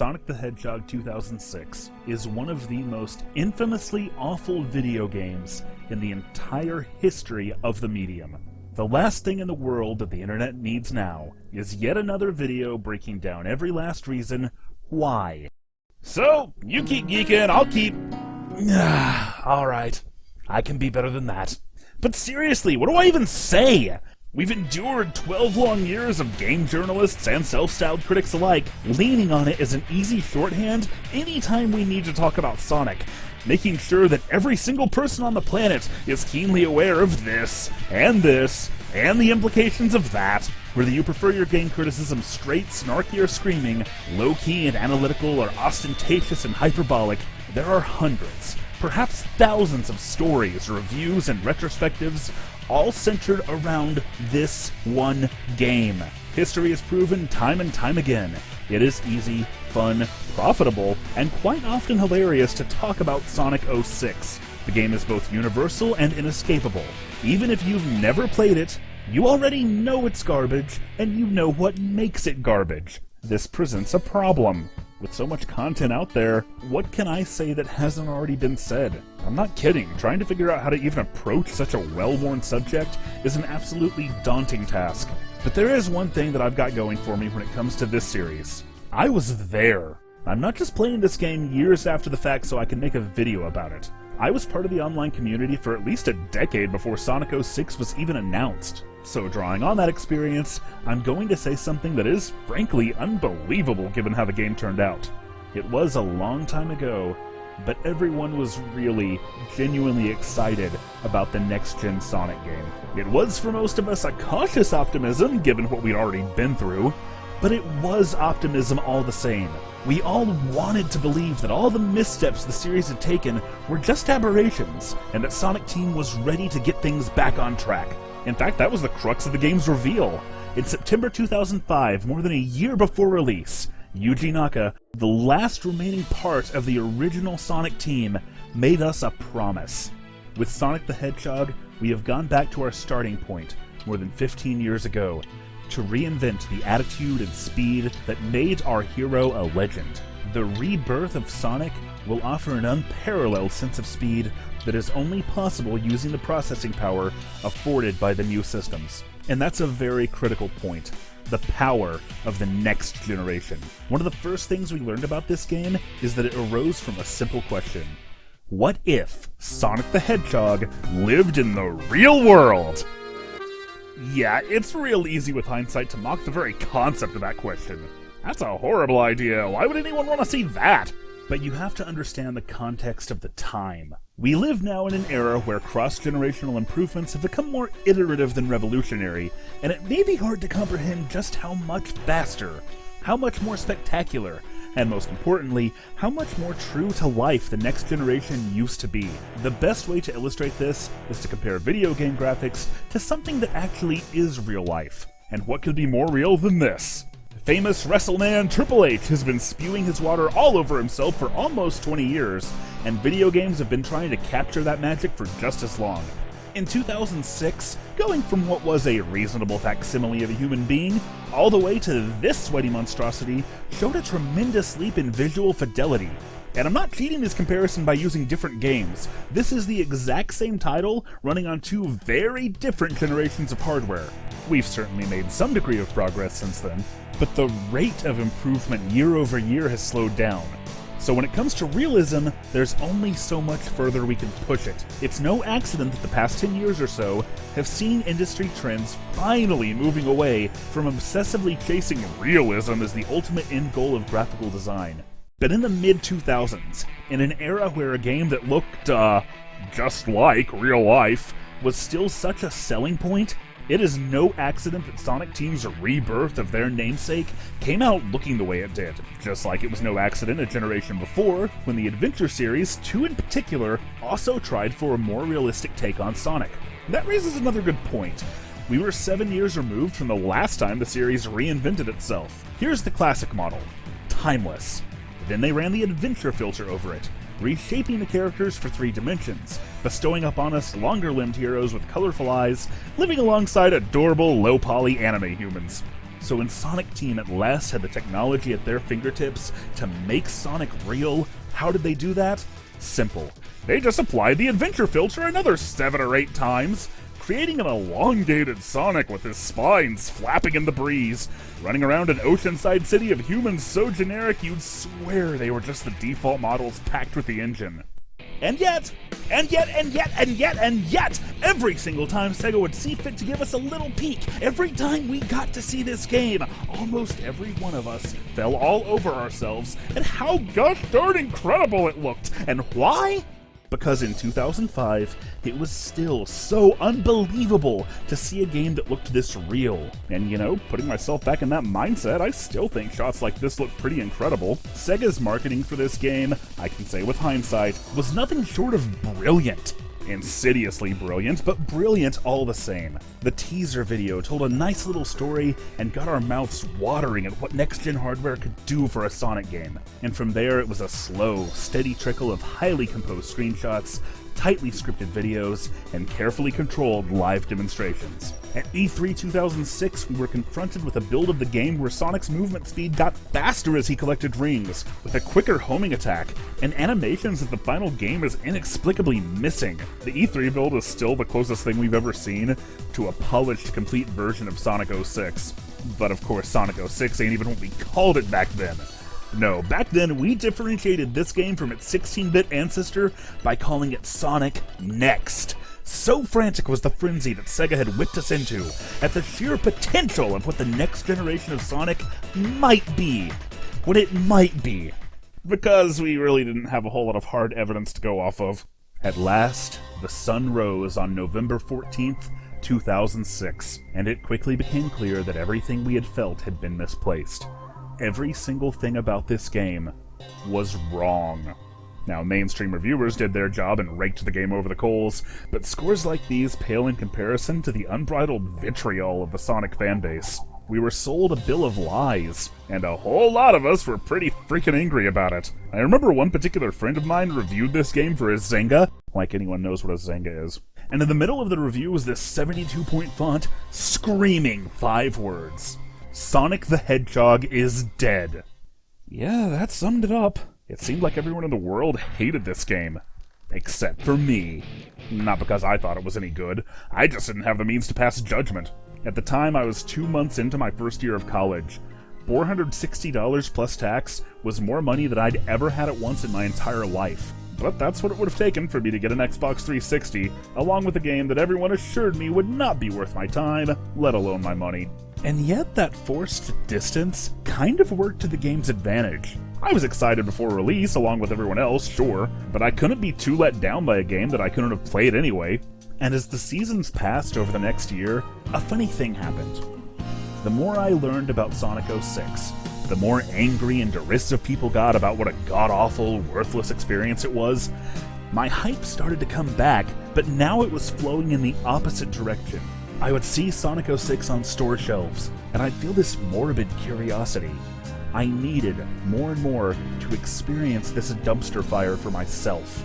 Sonic the Hedgehog 2006 is one of the most infamously awful video games in the entire history of the medium. The last thing in the world that the internet needs now is yet another video breaking down every last reason why. So, you keep geeking, I'll keep... Alright, I can be better than that. But seriously, what do I even say? We've endured 12 long years of game journalists and self-styled critics alike leaning on it as an easy shorthand anytime we need to talk about Sonic, making sure that every single person on the planet is keenly aware of this, and the implications of that. Whether you prefer your game criticism straight, snarky, or screaming, low-key and analytical, or ostentatious and hyperbolic, there are hundreds, perhaps thousands of stories, reviews, and retrospectives, all centered around this one game. History has proven time and time again, it is easy, fun, profitable, and quite often hilarious to talk about Sonic 06. The game is both universal and inescapable. Even if you've never played it, you already know it's garbage, and you know what makes it garbage. This presents a problem. With so much content out there, what can I say that hasn't already been said? I'm not kidding, trying to figure out how to even approach such a well-worn subject is an absolutely daunting task. But there is one thing that I've got going for me when it comes to this series. I was there. I'm not just playing this game years after the fact so I can make a video about it. I was part of the online community for at least a decade before Sonic 06 was even announced. So drawing on that experience, I'm going to say something that is, frankly, unbelievable given how the game turned out. It was a long time ago, but everyone was really, genuinely excited about the next-gen Sonic game. It was for most of us a cautious optimism, given what we'd already been through, but it was optimism all the same. We all wanted to believe that all the missteps the series had taken were just aberrations, and that Sonic Team was ready to get things back on track. In fact, that was the crux of the game's reveal. In September 2005, more than a year before release, Yuji Naka, the last remaining part of the original Sonic team, made us a promise. With Sonic the Hedgehog, we have gone back to our starting point, more than 15 years ago, to reinvent the attitude and speed that made our hero a legend. The rebirth of Sonic will offer an unparalleled sense of speed that is only possible using the processing power afforded by the new systems. And that's a very critical point. The power of the next generation. One of the first things we learned about this game is that it arose from a simple question. What if Sonic the Hedgehog lived in the real world? Yeah, it's real easy with hindsight to mock the very concept of that question. That's a horrible idea. Why would anyone want to see that? But you have to understand the context of the time. We live now in an era where cross-generational improvements have become more iterative than revolutionary, and it may be hard to comprehend just how much faster, how much more spectacular, and most importantly, how much more true to life the next generation used to be. The best way to illustrate this is to compare video game graphics to something that actually is real life. And what could be more real than this? Famous WrestleMan Triple H has been spewing his water all over himself for almost 20 years, and video games have been trying to capture that magic for just as long. In 2006, going from what was a reasonable facsimile of a human being, all the way to this sweaty monstrosity, showed a tremendous leap in visual fidelity. And I'm not cheating this comparison by using different games. This is the exact same title running on two very different generations of hardware. We've certainly made some degree of progress since then, but the rate of improvement year over year has slowed down. So when it comes to realism, there's only so much further we can push it. It's no accident that the past 10 years or so have seen industry trends finally moving away from obsessively chasing realism as the ultimate end goal of graphical design. But in the mid-2000s, in an era where a game that looked, just like real life, was still such a selling point, it is no accident that Sonic Team's rebirth of their namesake came out looking the way it did. Just like it was no accident a generation before, when the Adventure series, 2 in particular, also tried for a more realistic take on Sonic. That raises another good point. We were 7 years removed from the last time the series reinvented itself. Here's the classic model. Timeless. Then they ran the adventure filter over it, reshaping the characters for 3 dimensions, bestowing upon us longer-limbed heroes with colorful eyes, living alongside adorable low-poly anime humans. So when Sonic Team at last had the technology at their fingertips to make Sonic real, how did they do that? Simple. They just applied the adventure filter another 7 or 8 times, creating an elongated Sonic with his spines flapping in the breeze, running around an oceanside city of humans so generic you'd swear they were just the default models packed with the engine. And yet, every single time Sega would see fit to give us a little peek, every time we got to see this game, almost every one of us fell all over ourselves at how gosh darn incredible it looked. And why? Because in 2005, it was still so unbelievable to see a game that looked this real. And you know, putting myself back in that mindset, I still think shots like this look pretty incredible. Sega's marketing for this game, I can say with hindsight, was nothing short of brilliant. Insidiously brilliant, but brilliant all the same. The teaser video told a nice little story and got our mouths watering at what next-gen hardware could do for a Sonic game. And from there, it was a slow, steady trickle of highly composed screenshots, tightly scripted videos, and carefully controlled live demonstrations. At E3 2006, we were confronted with a build of the game where Sonic's movement speed got faster as he collected rings, with a quicker homing attack, and animations that the final game is inexplicably missing. The E3 build is still the closest thing we've ever seen to a polished, complete version of Sonic 06. But of course, Sonic 06 ain't even what we called it back then. No, back then we differentiated this game from its 16-bit ancestor by calling it Sonic Next. So frantic was the frenzy that Sega had whipped us into at the sheer potential of what the next generation of Sonic might be. What it might be. Because we really didn't have a whole lot of hard evidence to go off of. At last, the sun rose on November 14th, 2006, and it quickly became clear that everything we had felt had been misplaced. Every single thing about this game was wrong. Now, mainstream reviewers did their job and raked the game over the coals, but scores like these pale in comparison to the unbridled vitriol of the Sonic fanbase. We were sold a bill of lies, and a whole lot of us were pretty freaking angry about it. I remember one particular friend of mine reviewed this game for his Zynga, like anyone knows what a Zynga is, and in the middle of the review was this 72-point font screaming 5 words. Sonic the Hedgehog is dead. Yeah, that summed it up. It seemed like everyone in the world hated this game. Except for me. Not because I thought it was any good, I just didn't have the means to pass judgment. At the time, I was 2 months into my first year of college. $460 plus tax was more money than I'd ever had at once in my entire life. But that's what it would have taken for me to get an Xbox 360, along with a game that everyone assured me would not be worth my time, let alone my money. And yet that forced distance kind of worked to the game's advantage. I was excited before release, along with everyone else, sure, but I couldn't be too let down by a game that I couldn't have played anyway. And as the seasons passed over the next year, a funny thing happened. The more I learned about Sonic 06, the more angry and derisive people got about what a god-awful, worthless experience it was. My hype started to come back, but now it was flowing in the opposite direction. I would see Sonic 06 on store shelves, and I'd feel this morbid curiosity. I needed, more and more, to experience this dumpster fire for myself.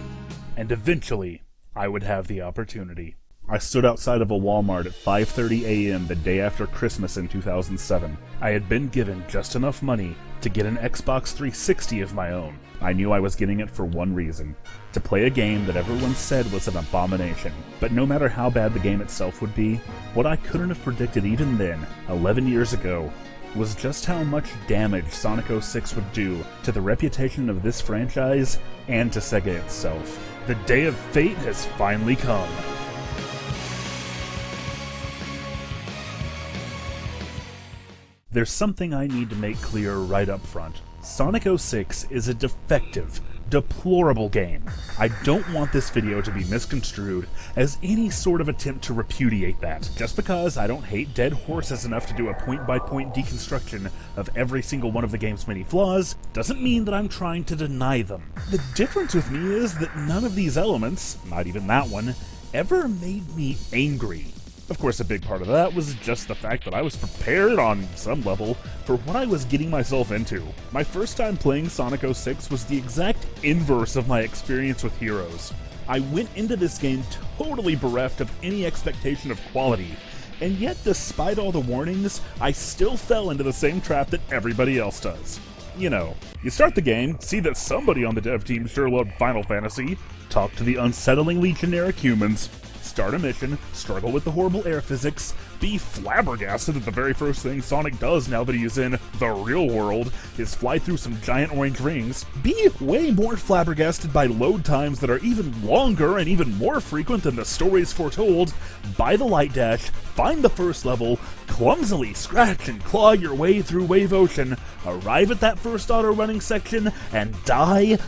And eventually, I would have the opportunity. I stood outside of a Walmart at 5:30 a.m. the day after Christmas in 2007. I had been given just enough money to get an Xbox 360 of my own. I knew I was getting it for one reason: to play a game that everyone said was an abomination. But no matter how bad the game itself would be, what I couldn't have predicted even then, 11 years ago, was just how much damage Sonic 06 would do to the reputation of this franchise and to Sega itself. The day of fate has finally come. There's something I need to make clear right up front. Sonic 06 is a defective, deplorable game. I don't want this video to be misconstrued as any sort of attempt to repudiate that. Just because I don't hate dead horses enough to do a point-by-point deconstruction of every single one of the game's many flaws, doesn't mean that I'm trying to deny them. The difference with me is that none of these elements, not even that one, ever made me angry. Of course, a big part of that was just the fact that I was prepared on some level for what I was getting myself into. My first time playing Sonic 06 was the exact inverse of my experience with Heroes. I went into this game totally bereft of any expectation of quality, And yet, despite all the warnings, I still fell into the same trap that everybody else does. You know, you start the game, see that somebody on the dev team sure loved Final Fantasy, talk to the unsettlingly generic humans, start a mission, struggle with the horrible air physics, be flabbergasted that the very first thing Sonic does now that he is in the real world is fly through some giant orange rings, be way more flabbergasted by load times that are even longer and even more frequent than the stories foretold, buy the light dash, find the first level, clumsily scratch and claw your way through Wave Ocean, arrive at that first auto-running section, and die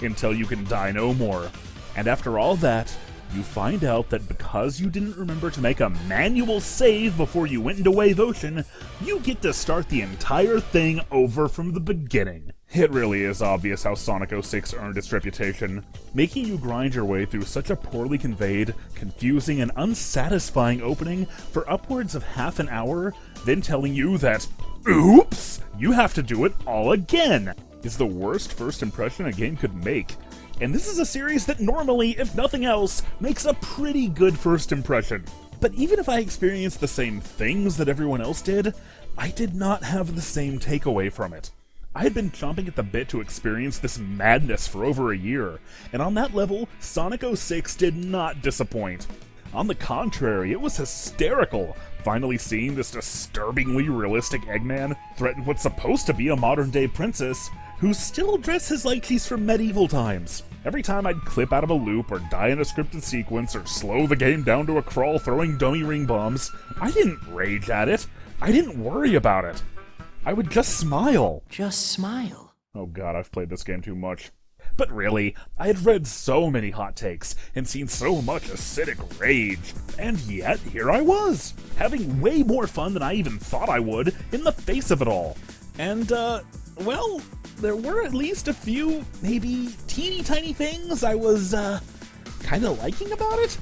until you can die no more. And after all that, you find out that because you didn't remember to make a manual save before you went into Wave Ocean, you get to start the entire thing over from the beginning. It really is obvious how Sonic 06 earned its reputation, making you grind your way through such a poorly conveyed, confusing, and unsatisfying opening for upwards of half an hour, then telling you that, oops, you have to do it all again, is the worst first impression a game could make. And this is a series that normally, if nothing else, makes a pretty good first impression. But even if I experienced the same things that everyone else did, I did not have the same takeaway from it. I had been chomping at the bit to experience this madness for over a year, and on that level, Sonic 06 did not disappoint. On the contrary, it was hysterical, finally seeing this disturbingly realistic Eggman threaten what's supposed to be a modern-day princess, who still dresses like she's from medieval times. Every time I'd clip out of a loop or die in a scripted sequence or slow the game down to a crawl throwing dummy ring bombs, I didn't rage at it. I didn't worry about it. I would just smile. Just smile. Oh god, I've played this game too much. But really, I had read so many hot takes and seen so much acidic rage, and yet here I was, having way more fun than I even thought I would in the face of it all. And, well, there were at least a few, maybe teeny tiny things I was, kinda liking about it?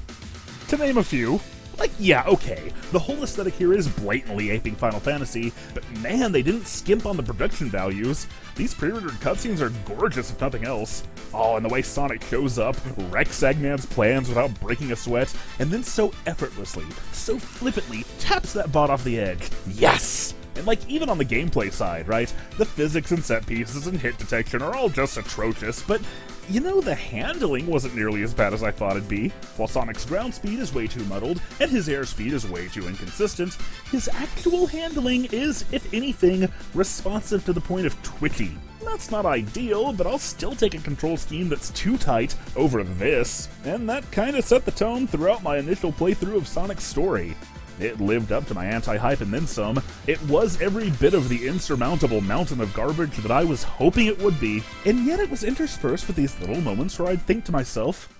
To name a few. Like, yeah, okay, the whole aesthetic here is blatantly aping Final Fantasy, but man, they didn't skimp on the production values. These pre-rendered cutscenes are gorgeous if nothing else. Oh, and the way Sonic shows up, wrecks Eggman's plans without breaking a sweat, and then so effortlessly, so flippantly taps that bot off the edge. Yes! And like, even on the gameplay side, right? The physics and set pieces and hit detection are all just atrocious, but you know, the handling wasn't nearly as bad as I thought it'd be. While Sonic's ground speed is way too muddled, and his air speed is way too inconsistent, his actual handling is, if anything, responsive to the point of twitchy. That's not ideal, but I'll still take a control scheme that's too tight over this, and that kinda set the tone throughout my initial playthrough of Sonic's story. It lived up to my anti-hype and then some. It was every bit of the insurmountable mountain of garbage that I was hoping it would be, and yet it was interspersed with these little moments where I'd think to myself,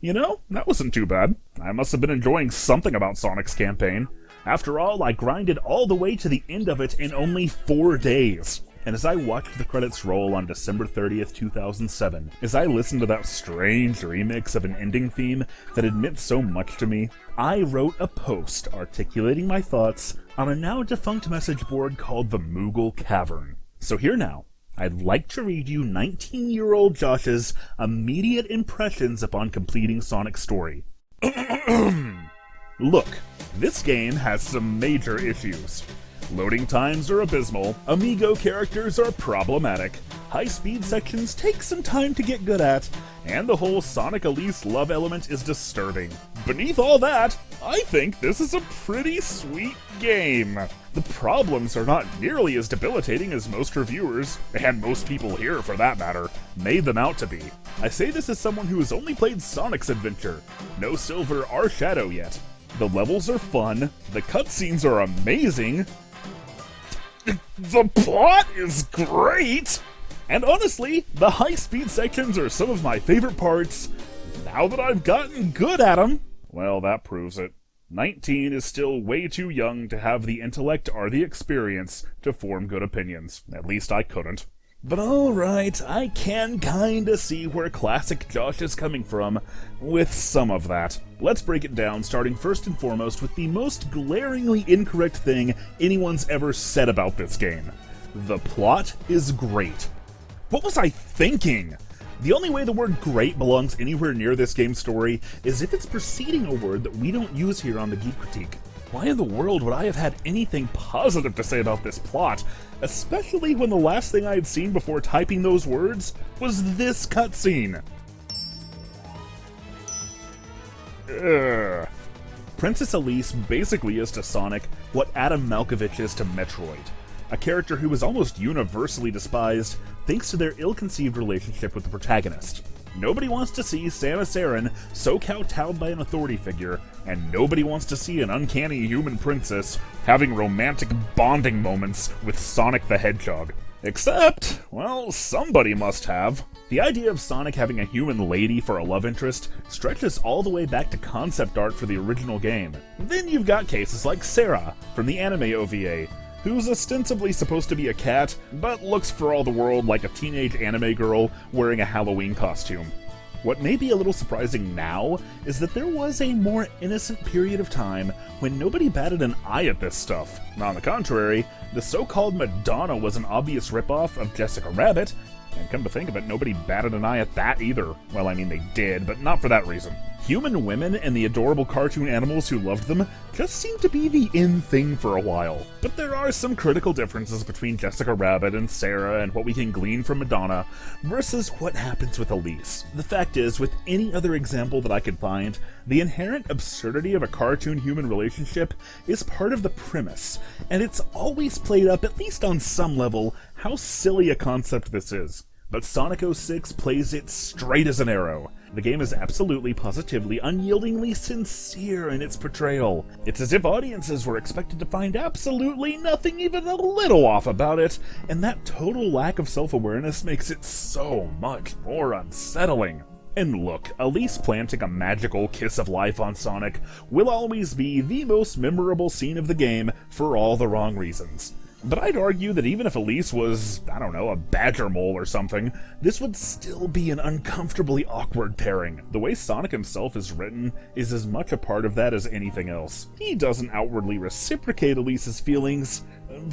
you know, that wasn't too bad. I must have been enjoying something about Sonic's campaign. After all, I grinded all the way to the end of it in only 4 days. And as I watched the credits roll on December 30th, 2007, as I listened to that strange remix of an ending theme that had meant so much to me, I wrote a post articulating my thoughts on a now-defunct message board called the Moogle Cavern. So here now, I'd like to read you 19-year-old Josh's immediate impressions upon completing Sonic's story. Look, this game has some major issues. Loading times are abysmal, Amigo characters are problematic, high-speed sections take some time to get good at, and the whole Sonic Elise love element is disturbing. Beneath all that, I think this is a pretty sweet game. The problems are not nearly as debilitating as most reviewers, and most people here for that matter, made them out to be. I say this as someone who has only played Sonic's Adventure, no Silver or Shadow yet. The levels are fun, the cutscenes are amazing, the plot is great! And honestly, the high-speed sections are some of my favorite parts. Now that I've gotten good at them, well, that proves it. 19 is still way too young to have the intellect or the experience to form good opinions. At least I couldn't. But alright, I can kinda see where classic Josh is coming from with some of that. Let's break it down, starting first and foremost with the most glaringly incorrect thing anyone's ever said about this game. The plot is great. What was I thinking? The only way the word great belongs anywhere near this game's story is if it's preceding a word that we don't use here on the Geek Critique. Why in the world would I have had anything positive to say about this plot, especially when the last thing I had seen before typing those words was this cutscene? Ugh. Princess Elise basically is to Sonic what Adam Malkovich is to Metroid, a character who is almost universally despised thanks to their ill-conceived relationship with the protagonist. Nobody wants to see Samus Aran so kowtowed by an authority figure, and nobody wants to see an uncanny human princess having romantic bonding moments with Sonic the Hedgehog. Except, well, somebody must have. The idea of Sonic having a human lady for a love interest stretches all the way back to concept art for the original game. Then you've got cases like Sarah from the anime OVA, who's ostensibly supposed to be a cat, but looks for all the world like a teenage anime girl wearing a Halloween costume. What may be a little surprising now is that there was a more innocent period of time when nobody batted an eye at this stuff. On the contrary, the so-called Madonna was an obvious ripoff of Jessica Rabbit, and come to think of it, nobody batted an eye at that either. Well, I mean, they did, but not for that reason. Human women and the adorable cartoon animals who loved them just seemed to be the in thing for a while. But there are some critical differences between Jessica Rabbit and Sarah and what we can glean from Madonna versus what happens with Elise. The fact is, with any other example that I could find, the inherent absurdity of a cartoon-human relationship is part of the premise, and it's always played up, at least on some level, how silly a concept this is. But Sonic 06 plays it straight as an arrow. The game is absolutely, positively, unyieldingly sincere in its portrayal. It's as if audiences were expected to find absolutely nothing even a little off about it, and that total lack of self-awareness makes it so much more unsettling. And look, Elise planting a magical kiss of life on Sonic will always be the most memorable scene of the game for all the wrong reasons. But I'd argue that even if Elise was, I don't know, a badger mole or something, this would still be an uncomfortably awkward pairing. The way Sonic himself is written is as much a part of that as anything else. He doesn't outwardly reciprocate Elise's feelings,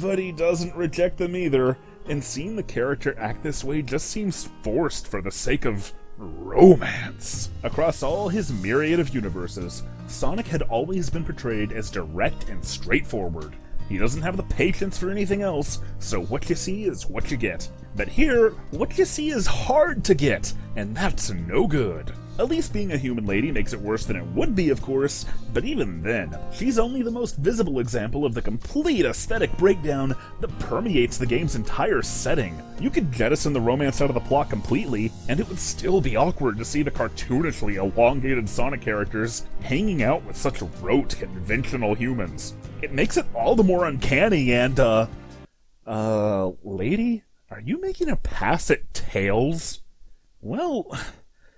but he doesn't reject them either, and seeing the character act this way just seems forced for the sake of romance. Across all his myriad of universes, Sonic had always been portrayed as direct and straightforward. He doesn't have the patience for anything else, so what you see is what you get. But here, what you see is hard to get, and that's no good. Elise being a human lady makes it worse than it would be, of course, but even then, she's only the most visible example of the complete aesthetic breakdown that permeates the game's entire setting. You could jettison the romance out of the plot completely, and it would still be awkward to see the cartoonishly elongated Sonic characters hanging out with such rote, conventional humans. It makes it all the more uncanny and, lady? Are you making a pass at Tails? Well,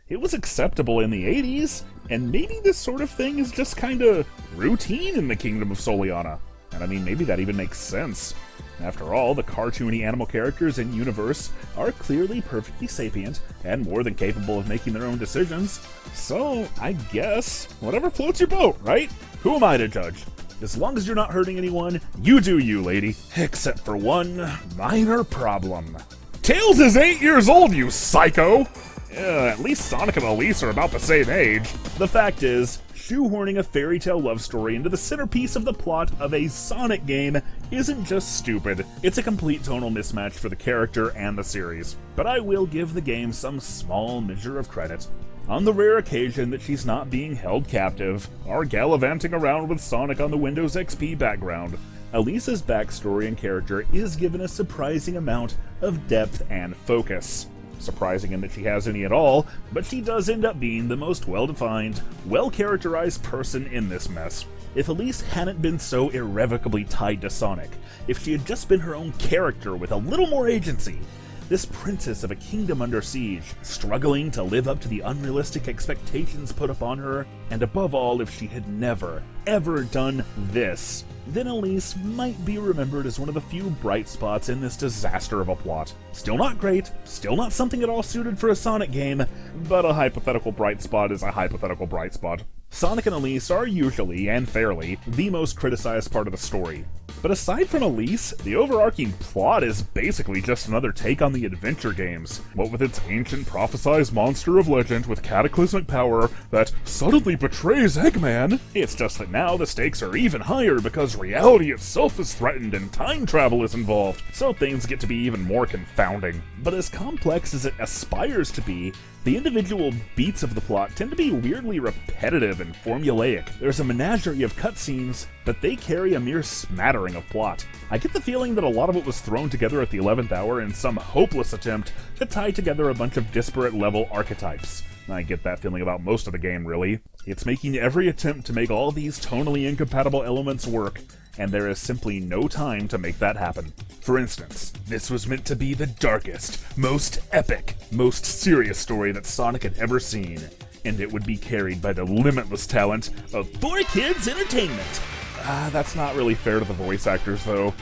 it was acceptable in the 80s, and maybe this sort of thing is just kinda routine in the Kingdom of Soliana. And I mean, maybe that even makes sense. After all, the cartoony animal characters in universe are clearly perfectly sapient and more than capable of making their own decisions. So, I guess, whatever floats your boat, right? Who am I to judge? As long as you're not hurting anyone, you do you, lady. Except for one minor problem. Tails is 8 years old, you psycho! At least Sonic and Elise are about the same age. The fact is, shoehorning a fairy tale love story into the centerpiece of the plot of a Sonic game isn't just stupid, it's a complete tonal mismatch for the character and the series. But I will give the game some small measure of credit. On the rare occasion that she's not being held captive, or gallivanting around with Sonic on the Windows XP background, Elise's backstory and character is given a surprising amount of depth and focus. Surprising in that she has any at all, but she does end up being the most well-defined, well-characterized person in this mess. If Elise hadn't been so irrevocably tied to Sonic, if she had just been her own character with a little more agency, this princess of a kingdom under siege, struggling to live up to the unrealistic expectations put upon her, and above all, if she had never, ever done this, then Elise might be remembered as one of the few bright spots in this disaster of a plot. Still not great, still not something at all suited for a Sonic game, but a hypothetical bright spot is a hypothetical bright spot. Sonic and Elise are usually, and fairly, the most criticized part of the story. But aside from Elise, the overarching plot is basically just another take on the adventure games. What with its ancient prophesized monster of legend with cataclysmic power that suddenly betrays Eggman, it's just that now the stakes are even higher because reality itself is threatened and time travel is involved, so things get to be even more confounding. But as complex as it aspires to be, the individual beats of the plot tend to be weirdly repetitive and formulaic. There's a menagerie of cutscenes, but they carry a mere smattering of plot. I get the feeling that a lot of it was thrown together at the 11th hour in some hopeless attempt to tie together a bunch of disparate level archetypes. I get that feeling about most of the game, really. It's making every attempt to make all these tonally incompatible elements work, and there is simply no time to make that happen. For instance, this was meant to be the darkest, most epic, most serious story that Sonic had ever seen, and it would be carried by the limitless talent of 4Kids Entertainment. That's not really fair to the voice actors, though.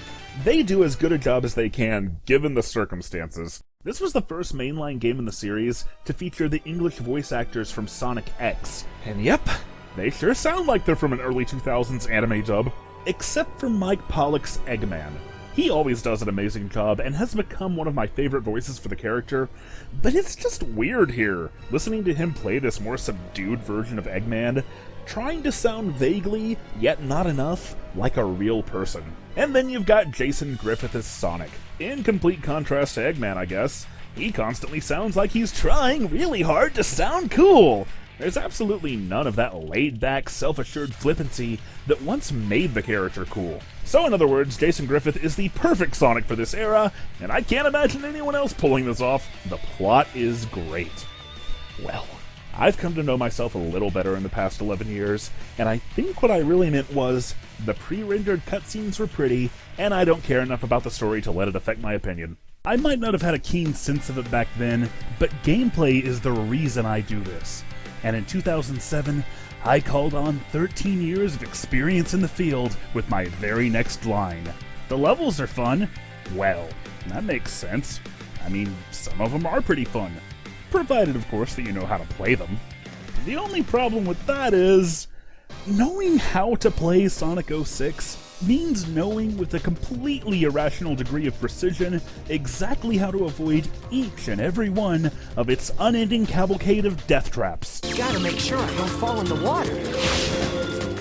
They do as good a job as they can, given the circumstances. This was the first mainline game in the series to feature the English voice actors from Sonic X. And yep, they sure sound like they're from an early 2000s anime dub. Except for Mike Pollock's Eggman. He always does an amazing job and has become one of my favorite voices for the character, but it's just weird here, listening to him play this more subdued version of Eggman, trying to sound vaguely, yet not enough, like a real person. And then you've got Jason Griffith as Sonic. In complete contrast to Eggman, I guess. He constantly sounds like he's trying really hard to sound cool. There's absolutely none of that laid-back, self-assured flippancy that once made the character cool. So in other words, Jason Griffith is the perfect Sonic for this era, and I can't imagine anyone else pulling this off. The plot is great. Well, I've come to know myself a little better in the past 11 years, and I think what I really meant was, the pre-rendered cutscenes were pretty, and I don't care enough about the story to let it affect my opinion. I might not have had a keen sense of it back then, but gameplay is the reason I do this. And in 2007, I called on 13 years of experience in the field with my very next line. The levels are fun. Well, that makes sense. I mean, some of them are pretty fun. Provided, of course, that you know how to play them. The only problem with that is, knowing how to play Sonic 06 means knowing with a completely irrational degree of precision exactly how to avoid each and every one of its unending cavalcade of death traps. Gotta make sure I don't fall in the water.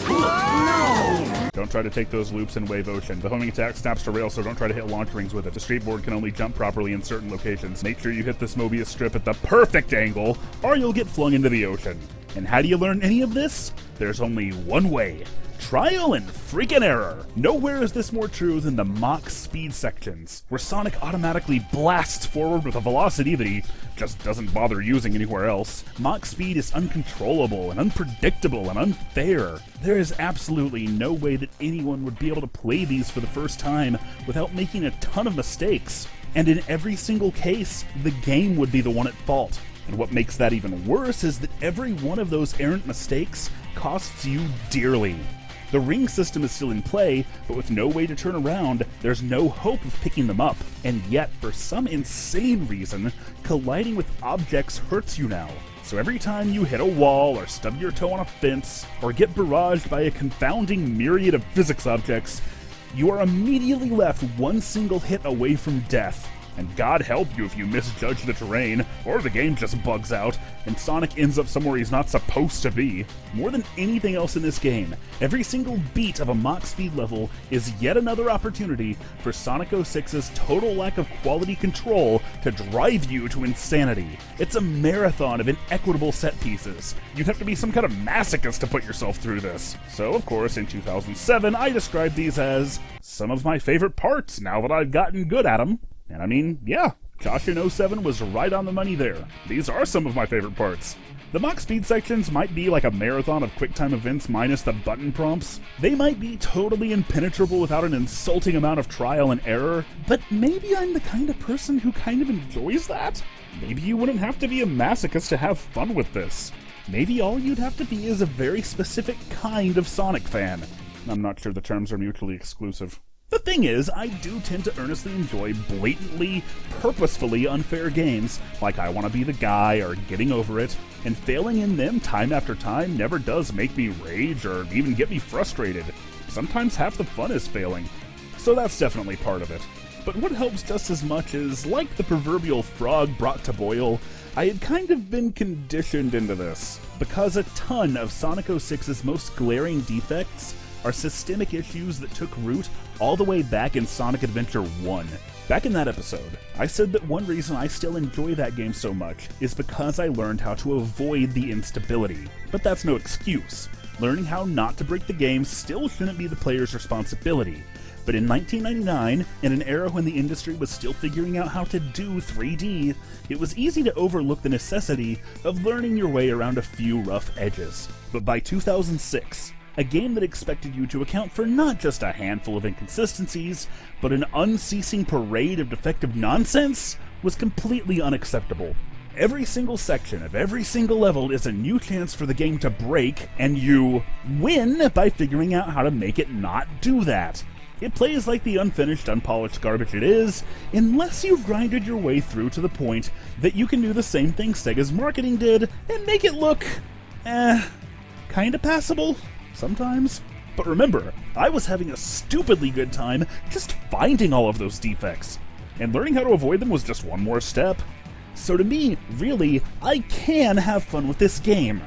No! Don't try to take those loops in Wave Ocean. The homing attack snaps to rail, so don't try to hit launch rings with it. The skateboard can only jump properly in certain locations. Make sure you hit this Mobius strip at the perfect angle, or you'll get flung into the ocean. And how do you learn any of this? There's only one way. Trial and freaking error! Nowhere is this more true than the Mach speed sections, where Sonic automatically blasts forward with a velocity that he just doesn't bother using anywhere else. Mach speed is uncontrollable and unpredictable and unfair. There is absolutely no way that anyone would be able to play these for the first time without making a ton of mistakes. And in every single case, the game would be the one at fault. And what makes that even worse is that every one of those errant mistakes costs you dearly. The ring system is still in play, but with no way to turn around, there's no hope of picking them up. And yet, for some insane reason, colliding with objects hurts you now. So every time you hit a wall, or stub your toe on a fence, or get barraged by a confounding myriad of physics objects, you are immediately left one single hit away from death. And God help you if you misjudge the terrain, or the game just bugs out, and Sonic ends up somewhere he's not supposed to be. More than anything else in this game, every single beat of a Mach speed level is yet another opportunity for Sonic 06's total lack of quality control to drive you to insanity. It's a marathon of inequitable set pieces. You'd have to be some kind of masochist to put yourself through this. So, of course, in 2007, I described these as some of my favorite parts now that I've gotten good at them. And I mean, yeah, Josh in 07 was right on the money there. These are some of my favorite parts. The Mach speed sections might be like a marathon of QuickTime events minus the button prompts. They might be totally impenetrable without an insulting amount of trial and error, but maybe I'm the kind of person who kind of enjoys that? Maybe you wouldn't have to be a masochist to have fun with this. Maybe all you'd have to be is a very specific kind of Sonic fan. I'm not sure the terms are mutually exclusive. The thing is, I do tend to earnestly enjoy blatantly, purposefully unfair games, like I Want to Be the Guy or Getting Over It, and failing in them time after time never does make me rage or even get me frustrated. Sometimes half the fun is failing. so that's definitely part of it. But what helps just as much is, like the proverbial frog brought to boil, I had kind of been conditioned into this, because a ton of Sonic 06's most glaring defects are systemic issues that took root all the way back in Sonic Adventure 1. Back in that episode, I said that one reason I still enjoy that game so much is because I learned how to avoid the instability. But that's no excuse. Learning how not to break the game still shouldn't be the player's responsibility. But in 1999, in an era when the industry was still figuring out how to do 3D, it was easy to overlook the necessity of learning your way around a few rough edges. But by 2006, a game that expected you to account for not just a handful of inconsistencies, but an unceasing parade of defective nonsense, was completely unacceptable. Every single section of every single level is a new chance for the game to break, and you win by figuring out how to make it not do that. It plays like the unfinished, unpolished garbage it is, unless you've grinded your way through to the point that you can do the same thing Sega's marketing did and make it look, kinda passable, sometimes. But remember, I was having a stupidly good time just finding all of those defects, and learning how to avoid them was just one more step. So to me, really, I can have fun with this game.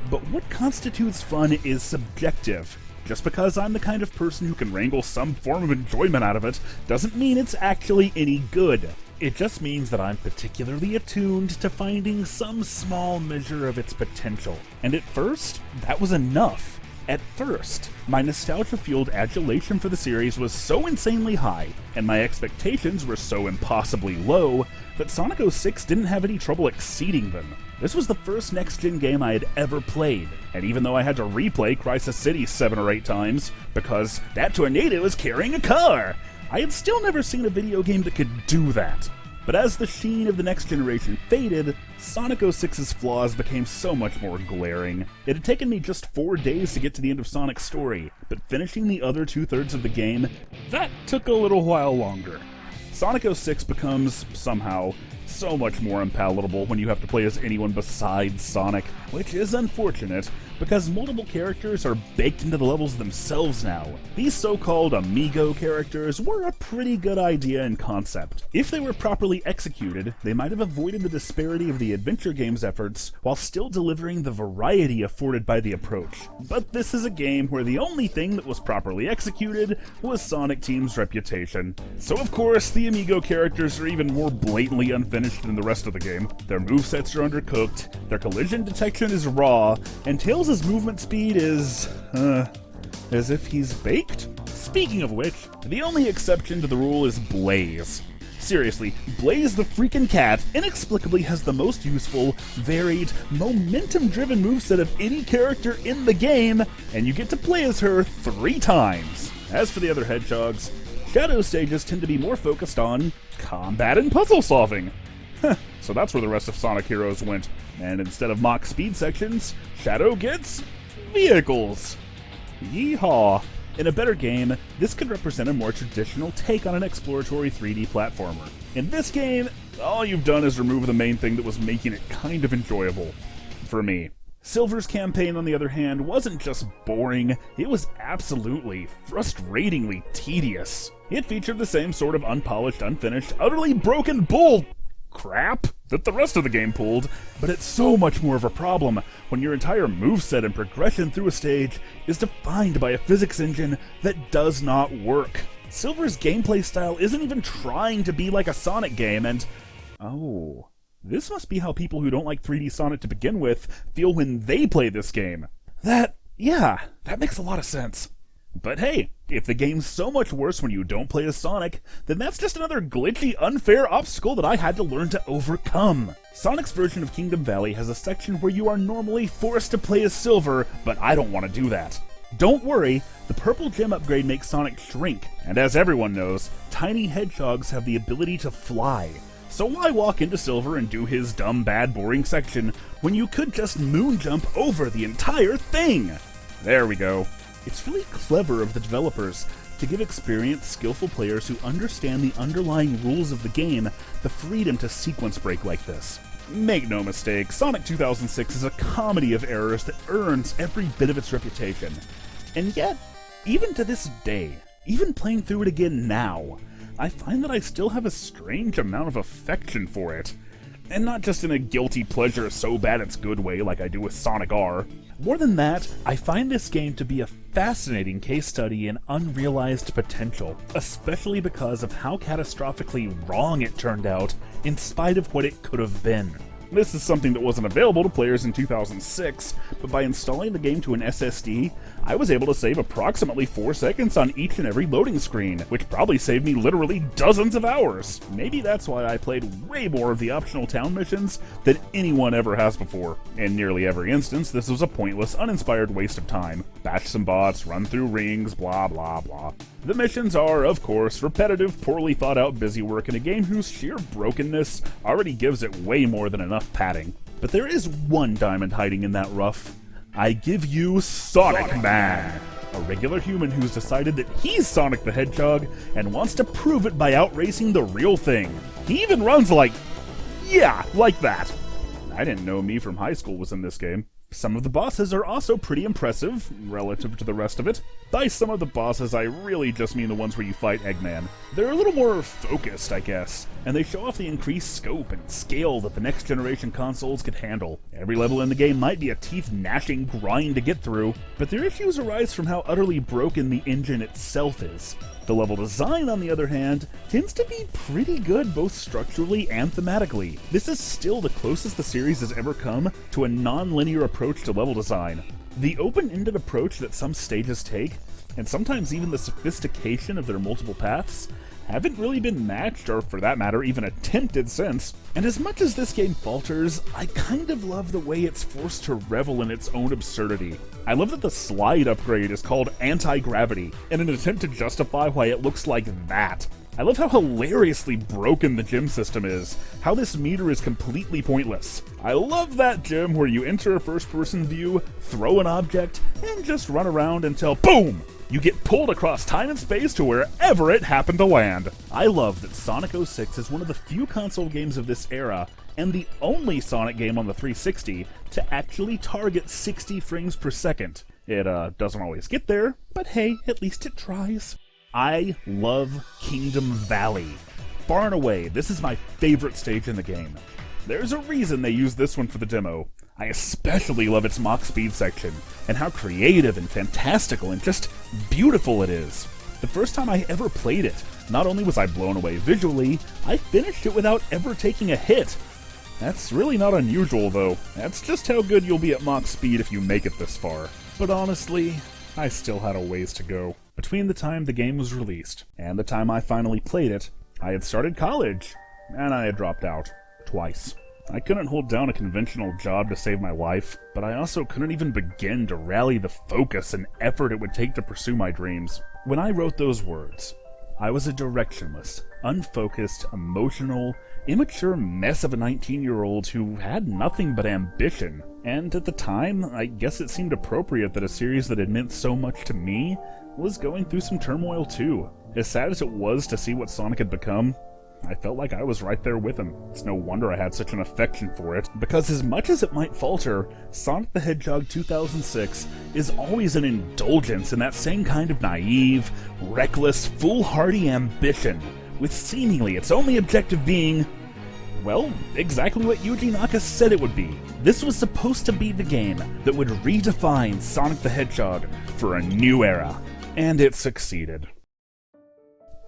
But what constitutes fun is subjective. Just because I'm the kind of person who can wrangle some form of enjoyment out of it doesn't mean it's actually any good. It just means that I'm particularly attuned to finding some small measure of its potential. And at first, that was enough. At first, my nostalgia-fueled adulation for the series was so insanely high, and my expectations were so impossibly low, that Sonic 06 didn't have any trouble exceeding them. This was the first next-gen game I had ever played, and even though I had to replay Crisis City 7 or 8 times, because that tornado is carrying a car, I had still never seen a video game that could do that. But as the sheen of the next generation faded, Sonic 06's flaws became so much more glaring. It had taken me just 4 days to get to the end of Sonic's story, but finishing the other 2/3 of the game, that took a little while longer. Sonic 06 becomes, somehow, so much more unpalatable when you have to play as anyone besides Sonic, which is unfortunate, because multiple characters are baked into the levels themselves now. These so-called amigo characters were a pretty good idea in concept. If they were properly executed, they might have avoided the disparity of the adventure game's efforts while still delivering the variety afforded by the approach. But this is a game where the only thing that was properly executed was Sonic Team's reputation. So of course, the amigo characters are even more blatantly unfinished than the rest of the game. Their movesets are undercooked, their collision detection is raw, and Tails' movement speed is, as if he's baked? Speaking of which, the only exception to the rule is Blaze. Seriously, Blaze the freaking cat inexplicably has the most useful, varied, momentum-driven moveset of any character in the game, and you get to play as her 3 times. As for the other hedgehogs, Shadow stages tend to be more focused on combat and puzzle solving. So that's where the rest of Sonic Heroes went. And instead of mock speed sections, Shadow gets vehicles. Yeehaw! In a better game, this could represent a more traditional take on an exploratory 3D platformer. In this game, all you've done is remove the main thing that was making it kind of enjoyable. For me. Silver's campaign, on the other hand, wasn't just boring, it was absolutely, frustratingly tedious. It featured the same sort of unpolished, unfinished, utterly broken bull crap that the rest of the game pulled, but it's so much more of a problem when your entire moveset and progression through a stage is defined by a physics engine that does not work. Silver's gameplay style isn't even trying to be like a Sonic game, and oh, this must be how people who don't like 3D Sonic to begin with feel when they play this game. That makes a lot of sense. But hey, if the game's so much worse when you don't play as Sonic, then that's just another glitchy, unfair obstacle that I had to learn to overcome. Sonic's version of Kingdom Valley has a section where you are normally forced to play as Silver, but I don't want to do that. Don't worry, the purple gem upgrade makes Sonic shrink, and as everyone knows, tiny hedgehogs have the ability to fly. So why walk into Silver and do his dumb, bad, boring section when you could just moon jump over the entire thing? There we go. It's really clever of the developers to give experienced, skillful players who understand the underlying rules of the game the freedom to sequence break like this. Make no mistake, Sonic 2006 is a comedy of errors that earns every bit of its reputation. And yet, even to this day, Even playing through it again now, I find that I still have a strange amount of affection for it. And not just in a guilty pleasure so bad it's good way like I do with Sonic R. More than that, I find this game to be a fascinating case study in unrealized potential, especially because of how catastrophically wrong it turned out in spite of what it could have been. This is something that wasn't available to players in 2006, but by installing the game to an SSD, I was able to save approximately 4 seconds on each and every loading screen, which probably saved me literally dozens of hours. Maybe that's why I played way more of the optional town missions than anyone ever has before. In nearly every instance, this was a pointless, uninspired waste of time. Bash some bots, run through rings, blah blah blah. The missions are, of course, repetitive, poorly thought out busywork in a game whose sheer brokenness already gives it way more than enough padding. But there is one diamond hiding in that rough. I give you Sonic Man, a regular human who's decided that he's Sonic the Hedgehog and wants to prove it by outracing the real thing. He even runs like that. I didn't know me from high school was in this game. Some of the bosses are also pretty impressive, relative to the rest of it. By some of the bosses, I really just mean the ones where you fight Eggman. They're a little more focused, I guess, and they show off the increased scope and scale that the next generation consoles could handle. Every level in the game might be a teeth-gnashing grind to get through, but their issues arise from how utterly broken the engine itself is. The level design, on the other hand, tends to be pretty good both structurally and thematically. This is still the closest the series has ever come to a non-linear approach to level design. The open-ended approach that some stages take, and sometimes even the sophistication of their multiple paths, haven't really been matched, or for that matter, even attempted since. And as much as this game falters, I kind of love the way it's forced to revel in its own absurdity. I love that the slide upgrade is called anti-gravity, in an attempt to justify why it looks like that. I love how hilariously broken the gym system is, how this meter is completely pointless. I love that gym where you enter a first-person view, throw an object, and just run around until BOOM! You get pulled across time and space to wherever it happened to land. I love that Sonic 06 is one of the few console games of this era, and the only Sonic game on the 360 to actually target 60 frames per second. It doesn't always get there, but hey, at least it tries. I love Kingdom Valley. Far and away, this is my favorite stage in the game. There's a reason they used this one for the demo. I especially love its Mach Speed section, and how creative and fantastical and just beautiful it is. The first time I ever played it, not only was I blown away visually, I finished it without ever taking a hit. That's really not unusual though. That's just how good you'll be at Mach Speed if you make it this far. But honestly, I still had a ways to go. Between the time the game was released and the time I finally played it, I had started college, and I had dropped out. Twice. I couldn't hold down a conventional job to save my life, but I also couldn't even begin to rally the focus and effort it would take to pursue my dreams. When I wrote those words, I was a directionless, unfocused, emotional, immature mess of a 19-year-old who had nothing but ambition. And at the time, I guess it seemed appropriate that a series that had meant so much to me was going through some turmoil too. As sad as it was to see what Sonic had become, I felt like I was right there with him. It's no wonder I had such an affection for it, because as much as it might falter, Sonic the Hedgehog 2006 is always an indulgence in that same kind of naive, reckless, foolhardy ambition, with seemingly its only objective being, well, exactly what Yuji Naka said it would be. This was supposed to be the game that would redefine Sonic the Hedgehog for a new era, and it succeeded.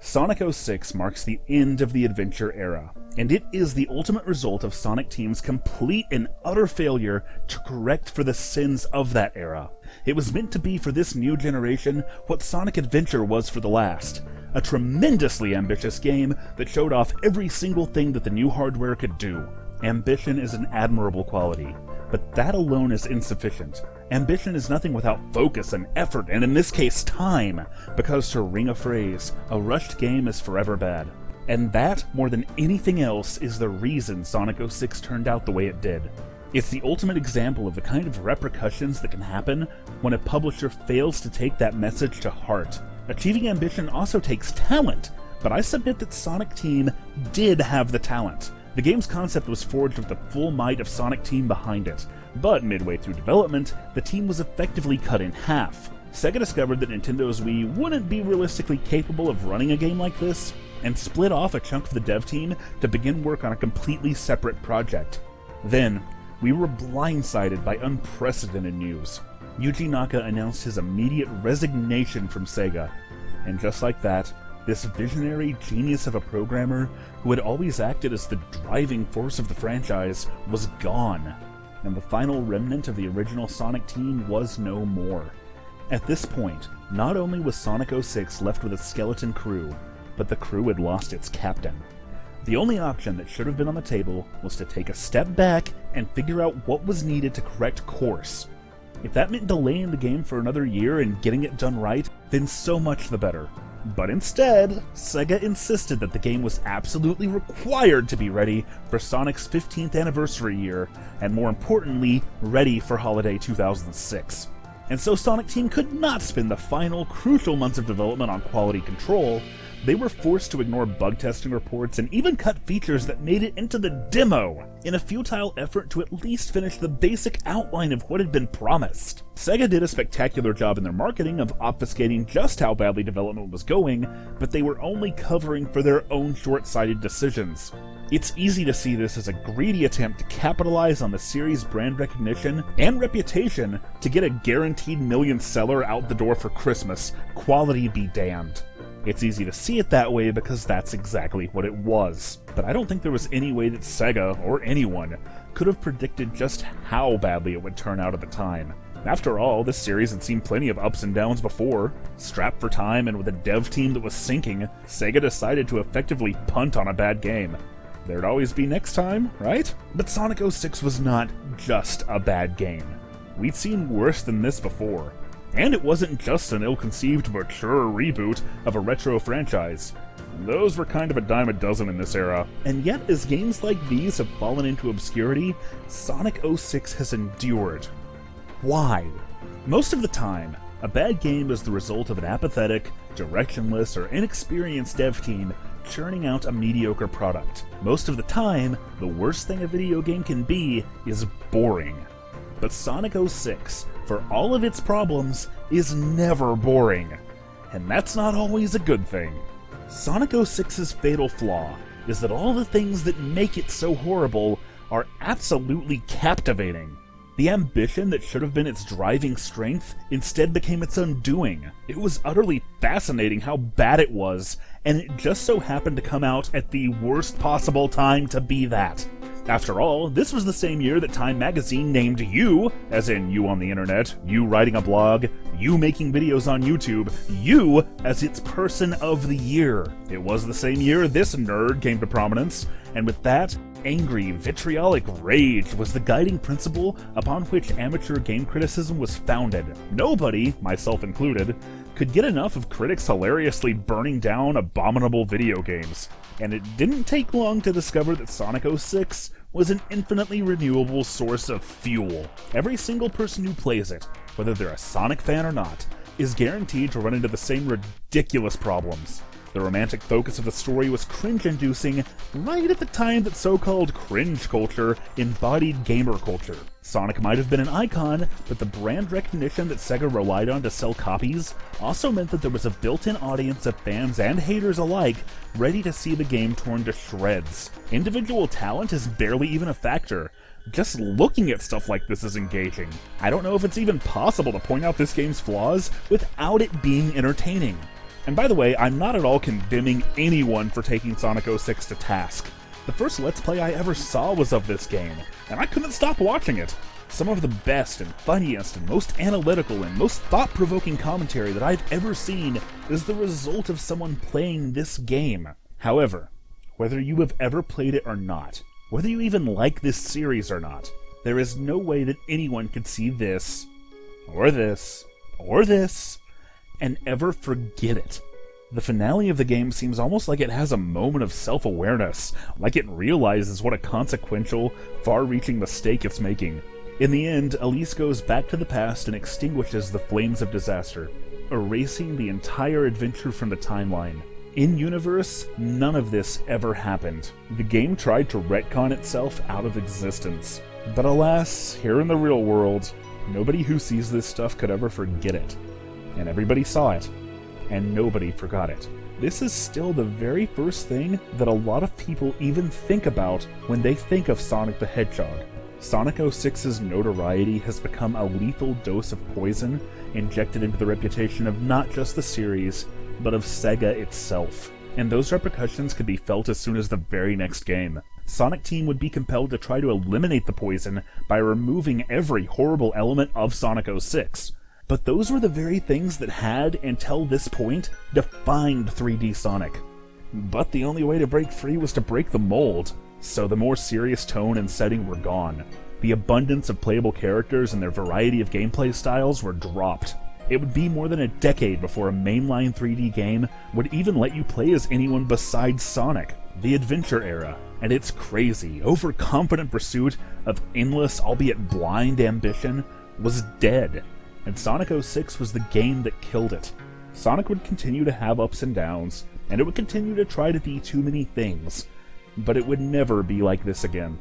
Sonic 06 marks the end of the adventure era, and it is the ultimate result of Sonic Team's complete and utter failure to correct for the sins of that era. It was meant to be for this new generation what Sonic Adventure was for the last. A tremendously ambitious game that showed off every single thing that the new hardware could do. Ambition is an admirable quality, but that alone is insufficient. Ambition is nothing without focus and effort, and in this case, time, because to ring a phrase, a rushed game is forever bad. And that, more than anything else, is the reason Sonic 06 turned out the way it did. It's the ultimate example of the kind of repercussions that can happen when a publisher fails to take that message to heart. Achieving ambition also takes talent, but I submit that Sonic Team did have the talent. The game's concept was forged with the full might of Sonic Team behind it, but midway through development, the team was effectively cut in half. Sega discovered that Nintendo's Wii wouldn't be realistically capable of running a game like this, and split off a chunk of the dev team to begin work on a completely separate project. Then, we were blindsided by unprecedented news. Yuji Naka announced his immediate resignation from Sega, and just like that, this visionary genius of a programmer who had always acted as the driving force of the franchise was gone, and the final remnant of the original Sonic team was no more. At this point, not only was Sonic 06 left with a skeleton crew, but the crew had lost its captain. The only option that should have been on the table was to take a step back and figure out what was needed to correct course. If that meant delaying the game for another year and getting it done right, then so much the better. But instead, Sega insisted that the game was absolutely required to be ready for Sonic's 15th anniversary year, and more importantly, ready for holiday 2006. And so Sonic Team could not spend the final, crucial months of development on quality control. They were forced to ignore bug testing reports and even cut features that made it into the demo, in a futile effort to at least finish the basic outline of what had been promised. Sega did a spectacular job in their marketing of obfuscating just how badly development was going, but they were only covering for their own short-sighted decisions. It's easy to see this as a greedy attempt to capitalize on the series' brand recognition and reputation to get a guaranteed million seller out the door for Christmas, quality be damned. It's easy to see it that way because that's exactly what it was. But I don't think there was any way that Sega, or anyone, could have predicted just how badly it would turn out at the time. After all, this series had seen plenty of ups and downs before. Strapped for time and with a dev team that was sinking, Sega decided to effectively punt on a bad game. There'd always be next time, right? But Sonic 06 was not just a bad game. We'd seen worse than this before. And it wasn't just an ill-conceived, mature reboot of a retro franchise. Those were kind of a dime a dozen in this era. And yet, as games like these have fallen into obscurity, Sonic 06 has endured. Why? Most of the time, a bad game is the result of an apathetic, directionless, or inexperienced dev team churning out a mediocre product. Most of the time, the worst thing a video game can be is boring. But Sonic 06, for all of its problems, is never boring. And that's not always a good thing. Sonic 06's fatal flaw is that all the things that make it so horrible are absolutely captivating. The ambition that should have been its driving strength instead became its undoing. It was utterly fascinating how bad it was, and it just so happened to come out at the worst possible time to be that. After all, this was the same year that Time magazine named you, as in you on the internet, you writing a blog, you making videos on YouTube, you as its Person of the Year. It was the same year this nerd came to prominence, and with that, angry, vitriolic rage was the guiding principle upon which amateur game criticism was founded. Nobody, myself included, could get enough of critics hilariously burning down abominable video games. And it didn't take long to discover that Sonic 06 was an infinitely renewable source of fuel. Every single person who plays it, whether they're a Sonic fan or not, is guaranteed to run into the same ridiculous problems. The romantic focus of the story was cringe-inducing right at the time that so-called cringe culture embodied gamer culture. Sonic might have been an icon, but the brand recognition that Sega relied on to sell copies also meant that there was a built-in audience of fans and haters alike ready to see the game torn to shreds. Individual talent is barely even a factor. Just looking at stuff like this is engaging. I don't know if it's even possible to point out this game's flaws without it being entertaining. And by the way, I'm not at all condemning anyone for taking Sonic 06 to task. The first Let's Play I ever saw was of this game, and I couldn't stop watching it. Some of the best and funniest and most analytical and most thought-provoking commentary that I've ever seen is the result of someone playing this game. However, whether you have ever played it or not, whether you even like this series or not, there is no way that anyone could see this, or this, or this, and ever forget it. The finale of the game seems almost like it has a moment of self-awareness, like it realizes what a consequential, far-reaching mistake it's making. In the end, Elise goes back to the past and extinguishes the flames of disaster, erasing the entire adventure from the timeline. In-universe, none of this ever happened. The game tried to retcon itself out of existence. But alas, here in the real world, nobody who sees this stuff could ever forget it. and everybody saw it, and nobody forgot it. This is still the very first thing that a lot of people even think about when they think of Sonic the Hedgehog. Sonic 06's notoriety has become a lethal dose of poison injected into the reputation of not just the series, but of Sega itself. And those repercussions could be felt as soon as the very next game. Sonic Team would be compelled to try to eliminate the poison by removing every horrible element of Sonic 06. But those were the very things that had, until this point, defined 3D Sonic. But the only way to break free was to break the mold, so the more serious tone and setting were gone. The abundance of playable characters and their variety of gameplay styles were dropped. It would be more than a decade before a mainline 3D game would even let you play as anyone besides Sonic. The Adventure Era, and its crazy, overconfident pursuit of endless, albeit blind ambition, was dead, and Sonic 06 was the game that killed it. Sonic would continue to have ups and downs, and it would continue to try to be too many things, but it would never be like this again.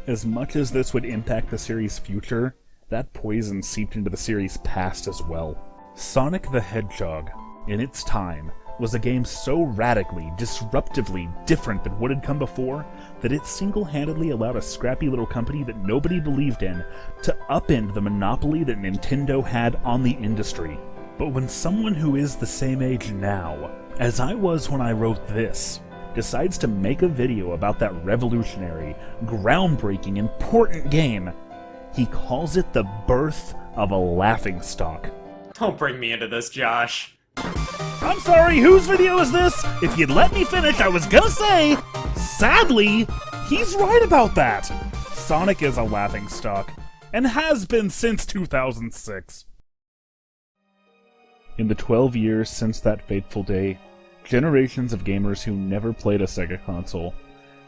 As much as this would impact the series' future, that poison seeped into the series' past as well. Sonic the Hedgehog, in its time, was a game so radically, disruptively different than what had come before that it single-handedly allowed a scrappy little company that nobody believed in to upend the monopoly that Nintendo had on the industry. But when someone who is the same age now, as I was when I wrote this, decides to make a video about that revolutionary, groundbreaking, important game, he calls it the birth of a laughingstock. Don't bring me into this, Josh. I'm sorry, whose video is this? If you'd let me finish, I was gonna say, sadly, he's right about that. Sonic is a laughingstock, and has been since 2006. In the 12 years since that fateful day, generations of gamers who never played a Sega console,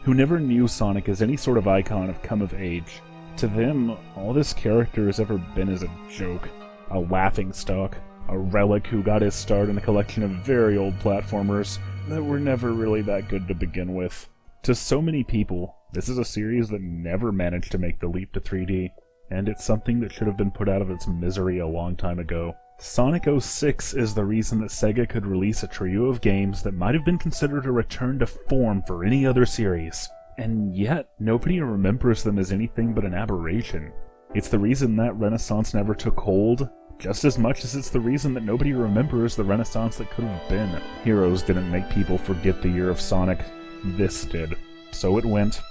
who never knew Sonic as any sort of icon, have come of age. To them, all this character has ever been is a joke, a laughingstock, a relic who got his start in a collection of very old platformers that were never really that good to begin with. To so many people, this is a series that never managed to make the leap to 3D, and it's something that should have been put out of its misery a long time ago. Sonic 06 is the reason that Sega could release a trio of games that might have been considered a return to form for any other series, and yet nobody remembers them as anything but an aberration. It's the reason that Renaissance never took hold, just as much as it's the reason that nobody remembers the Renaissance that could have been. Heroes didn't make people forget the year of Sonic. This did. So it went.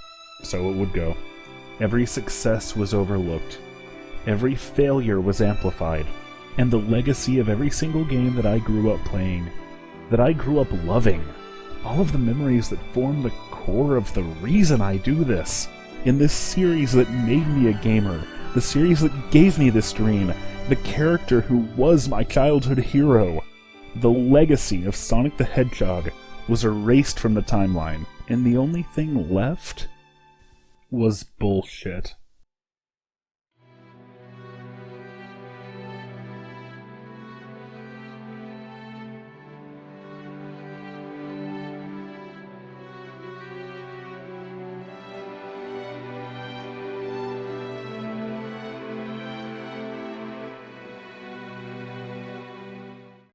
So it would go. Every success was overlooked. Every failure was amplified. And the legacy of every single game that I grew up playing, that I grew up loving, all of the memories that form the core of the reason I do this, in this series that made me a gamer, the series that gave me this dream, the character who was my childhood hero. The legacy of Sonic the Hedgehog was erased from the timeline, and the only thing left was bullshit.